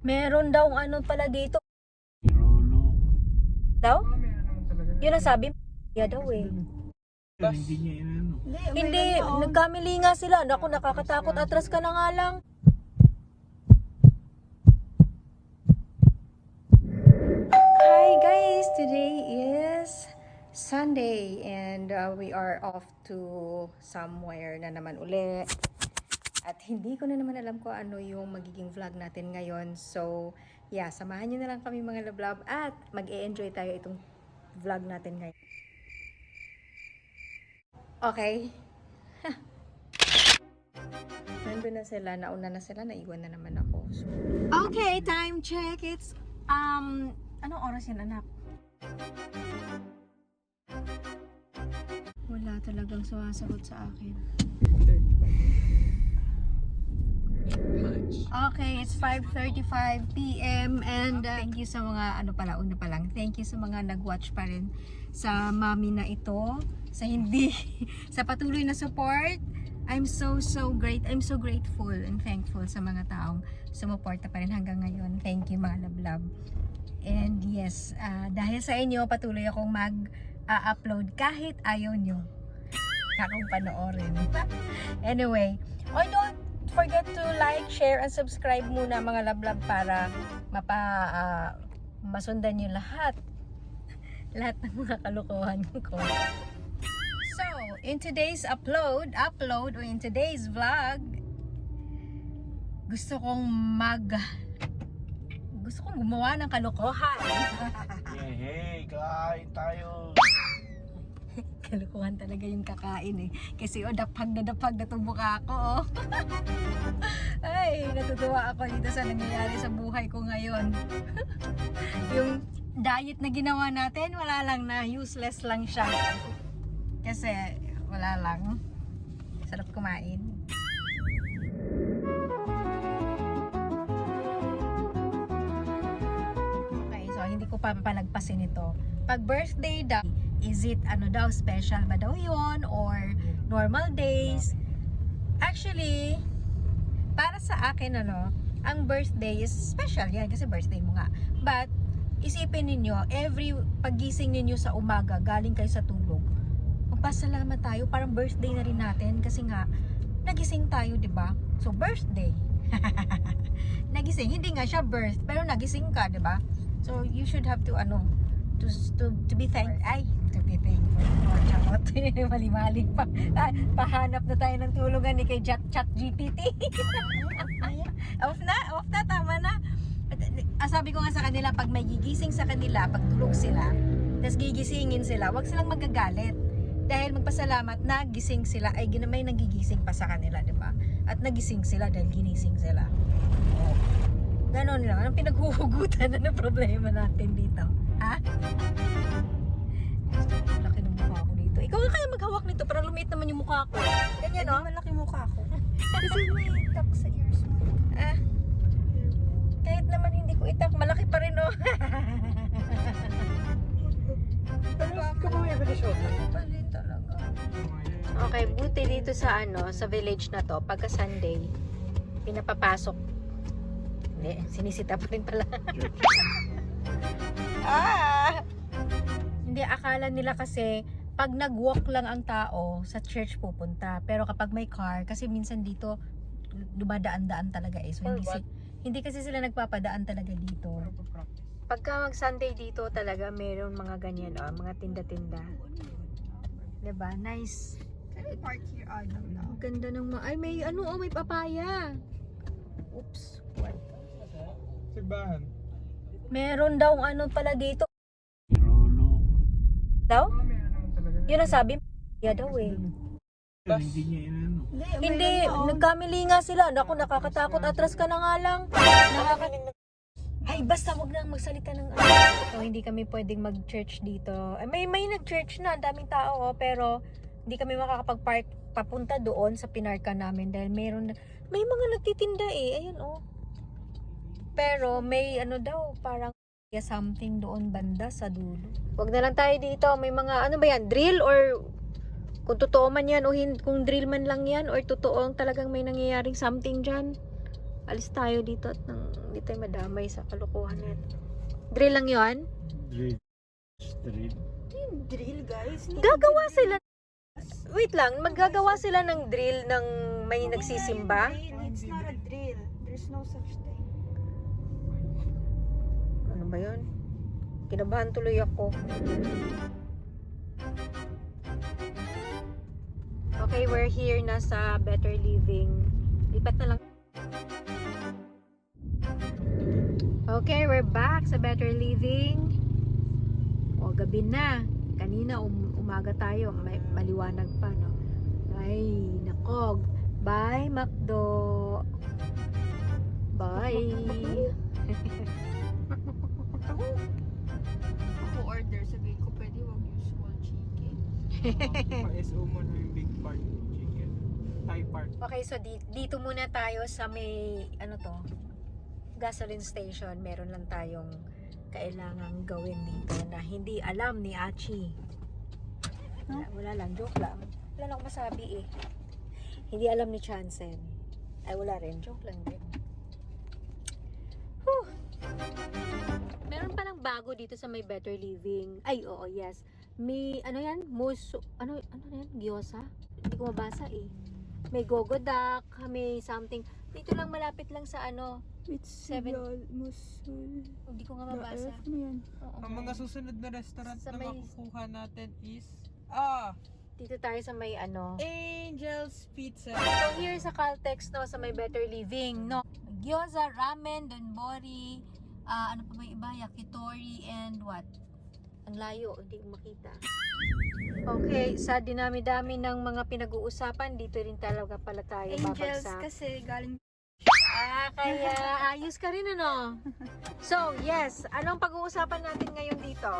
Meron daw ano pala dito. Rolo. Daw? Yun ang sabi. Daw eh. Hindi niya inano. Hindi, nagkamali nga sila. Naku, nakakatakot. Atras ka na nga lang. Hi guys, today is Sunday and we are off to somewhere na naman uli. At hindi ko na naman alam kung ano yung magiging vlog natin ngayon. So, yeah, samahan nyo na lang kami mga lablab at mag-e-enjoy tayo itong vlog natin ngayon. Okay? Nandun na sila, nauna na sila, naiwan na naman ako. So, okay, time check. It's, anong oras yun, anak? Wala talagang sumasagot sa akin. Okay, it's 5:35 PM and thank you sa mga una pa lang. Thank you sa mga nag-watch pa rin sa mami na ito, sa hindi sa patuloy na support. I'm so grateful and thankful sa mga taong sumuporta pa rin hanggang ngayon. Thank you mga love. And yes, dahil sa inyo patuloy akong mag-upload kahit ayaw nyo akong panoorin. Anyway, don't forget to like, share, and subscribe muna mga love para masundan nyo lahat ng mga kalokohan ko. So, in today's upload or in today's vlog, gusto kong gumawa ng kalokohan. Hey, kain tayo. Kalokohan talaga yung kakain eh. Kasi dapag na itong mukha ko. Ay, natutuwa ako dito sa nangyayari sa buhay ko ngayon. Yung diet na ginawa natin, wala lang na useless lang siya. Kasi wala lang. Sarap kumain. Okay, so hindi ko pa palagpasin ito. Pag birthday daw, is it special ba daw yun or normal days? Actually, para sa akin ang birthday is special yan kasi birthday mo nga. But isipin ninyo, every pagising ninyo sa umaga, galing kayo sa tulog, magpasalamat tayo, parang birthday na rin natin kasi nga nagising tayo, 'di ba? So birthday. Nagising, hindi nga siya birth, pero nagising ka, 'di ba? So you should have to to be thankful. To be thankful. Charot. Mali-mali pa. Pahanap na tayo ng tulugan ni kay ChatGPT. Off na, tama na. Sabi ko nga sa kanila, pag may gigising sa kanila, pag tulog sila, tapos gigisingin sila, wag silang magagalit. Dahil magpasalamat na gising sila, ay may nagigising pa sa kanila, di ba? At nagising sila dahil ginising sila. Ganon lang. Anong pinaghuhugutan na ng problema natin dito? Ha? Laki ng mukha ko dito. Ikaw nga kaya maghawak nito para lumiit naman yung mukha ko. Ganyan, no? Malaki mukha ko. Kasi may itak sa ears mo. Kahit naman hindi ko itak, malaki pa rin, no? Pa rin talaga. Okay, buti dito sa sa village na to, pagka Sunday, pinapapasok. Hindi, sinisita pa rin pala. Hindi, akala nila kasi pag nag-walk lang ang tao sa church pupunta, pero kapag may car, kasi minsan dito dumadaan-daan talaga so hindi kasi sila nagpapadaan talaga dito. Pagka mag-Sunday dito talaga meron mga ganyan, mga tinda-tinda. 'Di ba? Nice. Can we park here? No. Ganda ng may may papaya. Oops, what? Simbahan. Meron daw pala dito. Rolo. Daw? Yun ang sabi. Daw eh. Hindi niya inano. Hindi, nagkamali nga sila. Naku, nakakatakot. Atras ka na nga lang. Ay, basta wag nang magsalita ng So, hindi kami pwedeng mag-church dito. May nag-church na, daming tao, pero hindi kami makakapag-park papunta doon sa pinarka namin dahil may mga nagtitinda Ayun, Pero may daw, parang something doon banda sa dulo. Wag na lang tayo dito. May mga, ba yan? Drill or kung totoo man yan o kung drill man lang yan or totoo talagang may nangyayaring something dyan. Alis tayo dito at hindi tayo madamay sa kalukuhan natin. Drill lang yon. Drill. Drill. Drill, guys. Gagawa sila. Wait lang, maggagawa sila ng drill ng may nagsisimba? It's not a drill. There's no such thing. Ano ba yun? Kinabahan tuloy ako. Okay, we're here na sa Better Living. Lipat na lang. Okay, we're back sa Better Living. O, gabi na. Kanina umaga tayo. Maliwanag pa, no? Ay, nakog. Bye, McDo. Bye. Ako order, sabihin ko pwede wag yung small chicken. Pa-SO mo na yung big part chicken. Thai part. Okay, so dito muna tayo sa may, ano to, gasoline station. Meron lang tayong kailangang gawin dito na hindi alam ni Achi. Wala lang, joke lang. Wala lang akong masabi eh. Hindi alam ni Chansen. Ay, wala rin, joke lang din. Whew. Meron palang bago dito sa may Better Living. Ay, oo, yes. May, ano yan? Ano yan? Gyoza? Hindi ko mabasa eh. May gogodak, may something. Dito lang, malapit lang sa ano. It's musul. Hindi ko nga mabasa. Mo yan. Oo. Ang mga susunod na restaurant Sa na may- makukuha natin is Dito tayo sa may ano. Angel's Pizza. So here sa Caltex, no, sa may Better Living, no. Gyoza, ramen, donbori, ano pa may iba, yakitori, and what? Ang layo, hindi ko makita. Okay, sa dinami-dami ng mga pinag-uusapan, dito rin talaga pala tayo Angels babagsak. kasi galing Kaya ayos ka rin, ano? So, yes, anong pag-uusapan natin ngayon dito?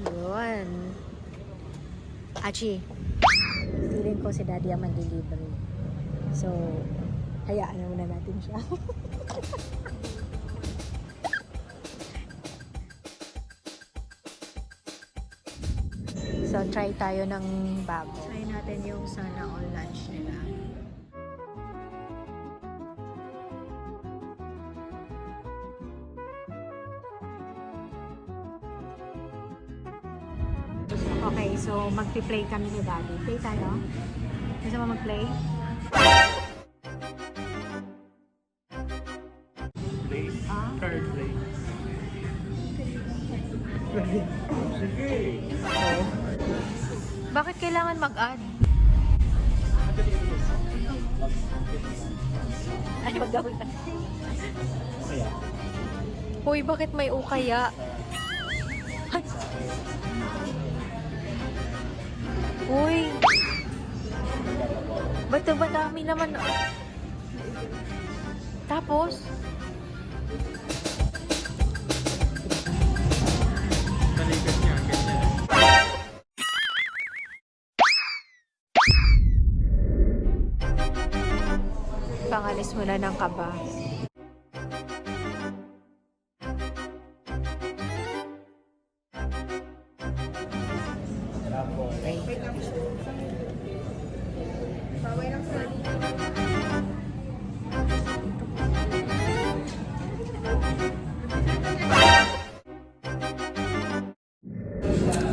Yun. Achi, feeling ko si Daddy ang mag-deliver. So, hayaan na muna natin siya. So, try tayo ng bago. Try natin yung sana all lunch nila. Okay, so magpi-play kami ni Daddy. Play tayo? Gusto mo mag-play? Play. Ah? Card play. Sige. Bakit kailangan mag-add? Ay, mag-add. Kaya. Hoy, bakit may ukaya? Ay. Uy! Ba't ba dami naman? Tapos? Talikat niya, ganyan. Pangalis mo na ng kaba.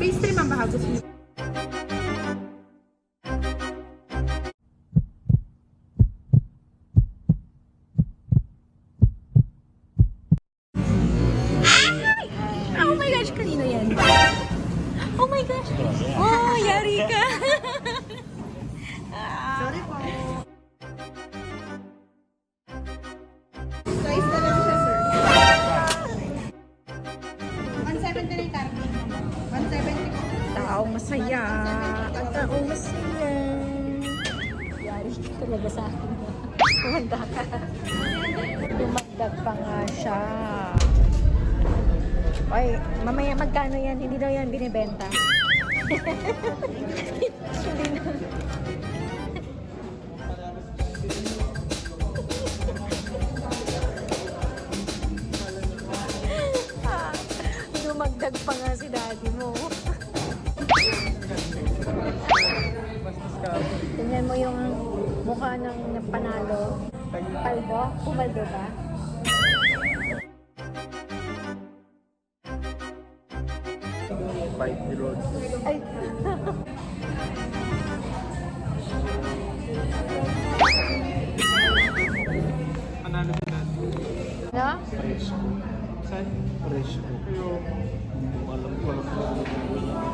pastry man ba gusto niyo? Oh my gosh, kanino yan? Oh my gosh! Oh, yari ka! Sorry po. Size na lang siya, sir. 170 na yung karne. 170 po. Taong masaya! Taong masaya! Yari ka talaga sa akin. Kumanda ka. Dumagdag pa nga siya. Oy, mamaya magkano yan? Hindi daw yan binibenta. Hindi na. Dumagdag pa nga si daddy mo. Bastos ka. panalo. Paldo? Pumaldo ba? Five-year-old. Ay. Panalo ko dati. No? Presko. Saan? Presko. Pero, kung alam ko lang kung ano yung mga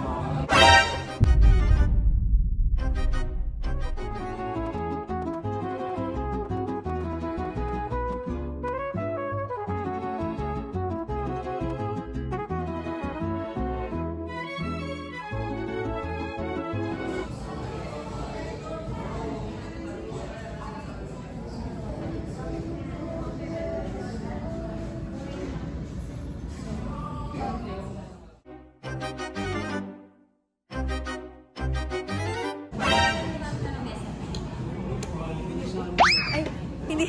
Ay, hindi.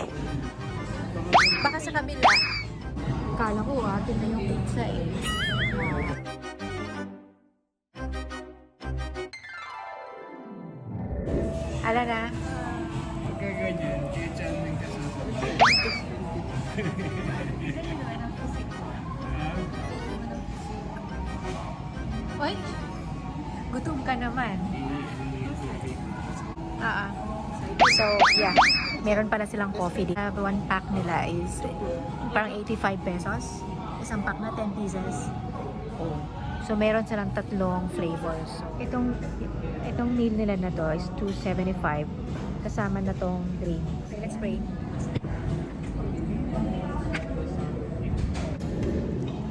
Baka sa kabila. Kala ko atin na yung pizza eh. Ala na? Gaganyan, kaya ng kasasabi. Oy, gutom ka naman. So, yeah. Meron pala silang coffee dito. One pack nila is parang 85 pesos. Isang pack na 10 pieces. So, meron silang tatlong flavors. Itong meal nila na to is $2.75. Kasama na tong drink. Okay, let's pray.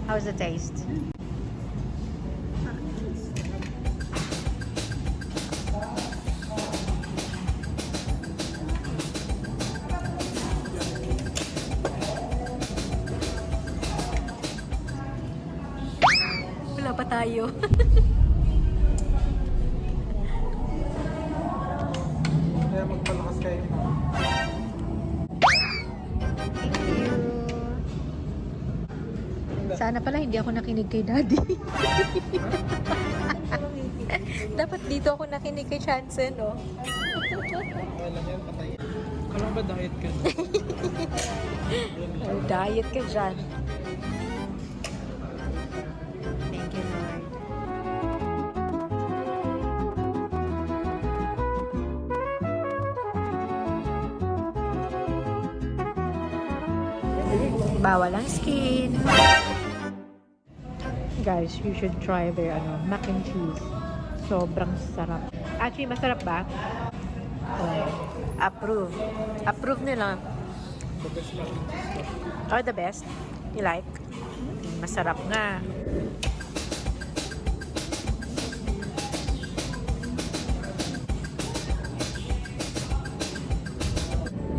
How's the taste? Wala pa tayo. Kaya magpalakas kayo. Thank you. Sana pala hindi ako nakinig kay Daddy. Dapat dito ako nakinig kay Chansen, no? Okay lang yan, patayin. Alam ba diet ka? Oh, diet ka dyan. Thank you, Lord. Bawal ang skin. Guys, you should try their mac and cheese. Sobrang sarap. Actually, masarap ba? Approve. Approve nila. The best lang. Or the best? You like? Masarap nga.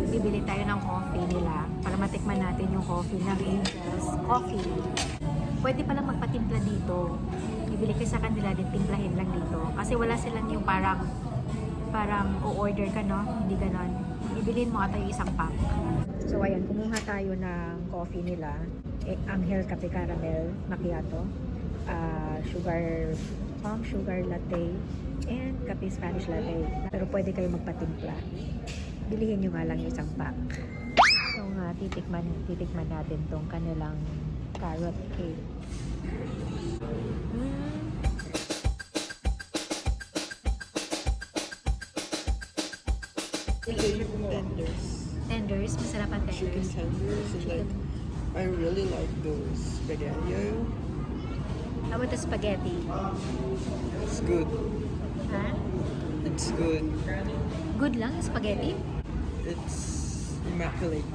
Bibili tayo ng coffee nila para matikman natin yung coffee ng Angel's Coffee. Pwede palang magpatimpla dito. Bibili kayo sa kanila din, timplahin lang dito. Kasi wala silang yung parang o-order ka, no? Hindi ganon. Ibilin mo ata yung isang pack. So, ayan, kumuha tayo ng coffee nila. Angel Cafe Caramel Macchiato. Sugar latte. And Cafe Spanish latte. Pero pwede kayo magpatimpla. Bilihin nyo nga lang yung isang pack. So, titikman natin tong kanilang carrot cake. Tenders. Tenders, masarap ang Chicken tenders. tenders. And like, I really like those spaghetti. How about the spaghetti? It's good. Ha? It's good. Good lang yung spaghetti? It's immaculate.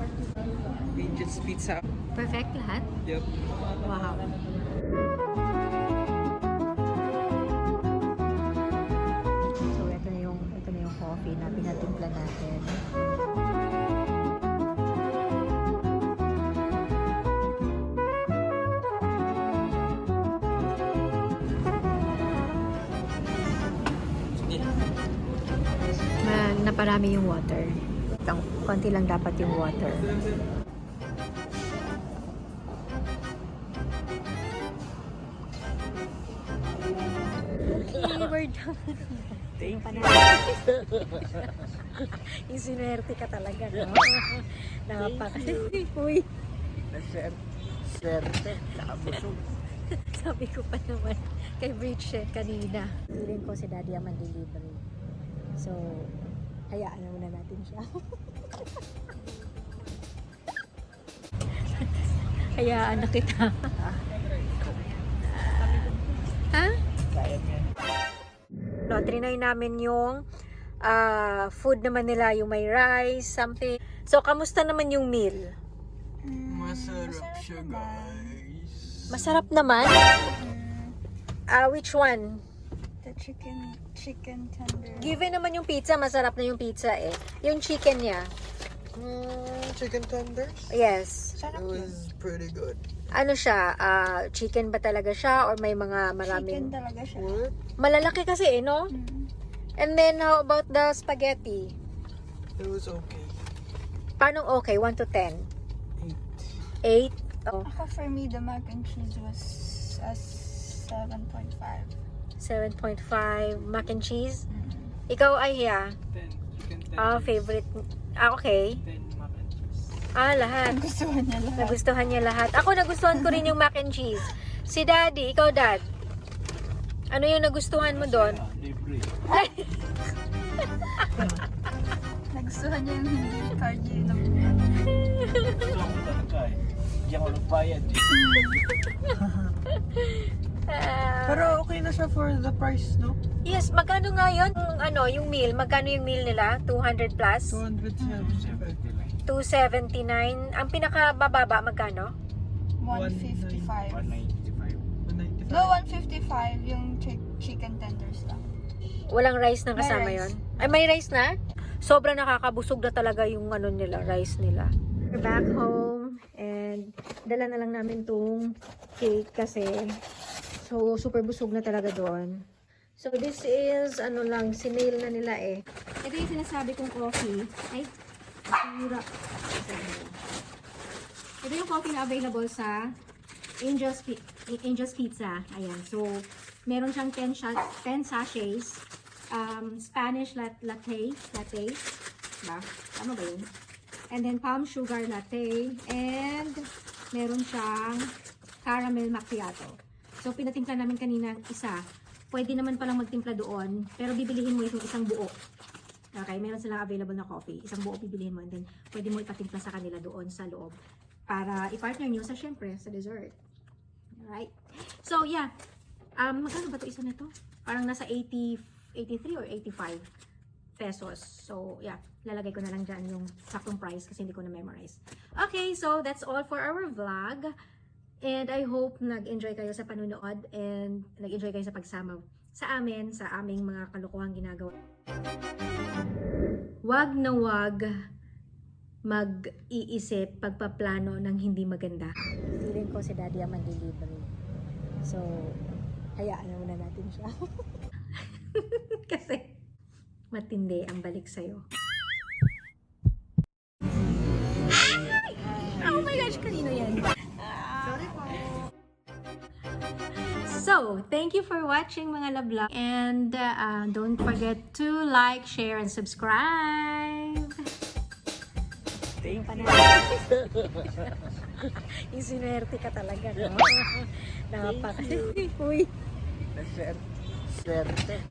Angel's Pizza. Perfect lahat? Yep. Wow. So, ito na yung coffee na pinatimpla natin. Naparami yung water. Konti lang dapat yung water. Okay, we're done. Thank Yung you. panalo. Yung sinwerte ka talaga, no? Uy, Swerte. Nakabusog. sabi ko pa naman kay Bridget kanina. Feeling ko si Daddy ang mag-delivery. So, hayaan na muna natin siya. Hayaan na kita. Ha? Kaya mo yan. No, trinay namin yung food naman nila, yung may rice, something. So, kamusta naman yung meal? Masarap siya, guys. Masarap naman? Which one? The chicken tender. Given naman yung pizza, masarap na yung pizza eh. Yung chicken niya. Chicken tenders? Yes. It was pretty good. Ano siya? Chicken ba talaga siya? Or may mga Chicken maraming... talaga siya. What? Malalaki kasi eh, no? And then, how about the spaghetti? It was okay. Paano okay? 1 to 10? 8. 8? Oh, Ako, for me, the mac and cheese was a 7.5. 7.5. Mac and cheese? Ikaw, Aya? 10. Chicken 10. Favorite. Okay. 10 mac and cheese. Lahat. Gustuhan niya lahat. Nagustuhan niya lahat. Ako nagustuhan ko rin yung mac and cheese. Si Daddy, ikaw Dad. Ano yung nagustuhan mo doon? Libre. Nagustuhan niya yung hindi cardio na Gusto ko talaga eh. Hindi ako nagbayad eh. Pero okay na siya for the price, no? Yes, magkano nga yun? Yung meal, magkano yung meal nila? 200 plus? 270. 279. Ang pinakabababa, magkano? 155. 195. 195. No, 155 yung chicken tenders lang. Walang rice na kasama May rice. yon. Ay, may rice na? Sobrang nakakabusog na talaga yung nila, rice nila. We're back home and dala na lang namin tong cake kasi so super busog na talaga doon. So this is sinail na nila eh. Ito yung sinasabi kong coffee. Ay, mura. Ito yung coffee na available sa Angel's Pizza. Ayan. So, meron siyang 10 sachets. Spanish latte. Diba? Tama ba yun? And then, palm sugar latte. And, meron siyang caramel macchiato. So, pinatimpla namin kanina isa. Pwede naman palang magtimpla doon. Pero bibilihin mo itong isang buo. Okay? Meron silang available na coffee. Isang buo bibilihin mo. And then, pwede mo ipatimpla sa kanila doon sa loob. Para i-partner nyo syempre, sa dessert. Alright? So, yeah. Magkano ba ito isa nito? Parang nasa 83 or 85 pesos. So, yeah. Lalagay ko na lang dyan yung saktong price kasi hindi ko na-memorize. Okay, so that's all for our vlog. And I hope nag-enjoy kayo sa panunood and nag-enjoy kayo sa pagsama sa amin, sa aming mga kalokohang ginagawa. Wag na wag mag-iisip, pagpaplano ng hindi maganda. Feeling ko si Daddy ang mag-delivery. So, hayaan na muna natin siya. Kasi, matindi ang balik sa'yo. Oh my gosh, kanino yan? Sorry po. So, thank you for watching mga lablog. And don't forget to like, share, and subscribe. Thank you. Yung sinwerte ka talaga, no? Uy. Swerte.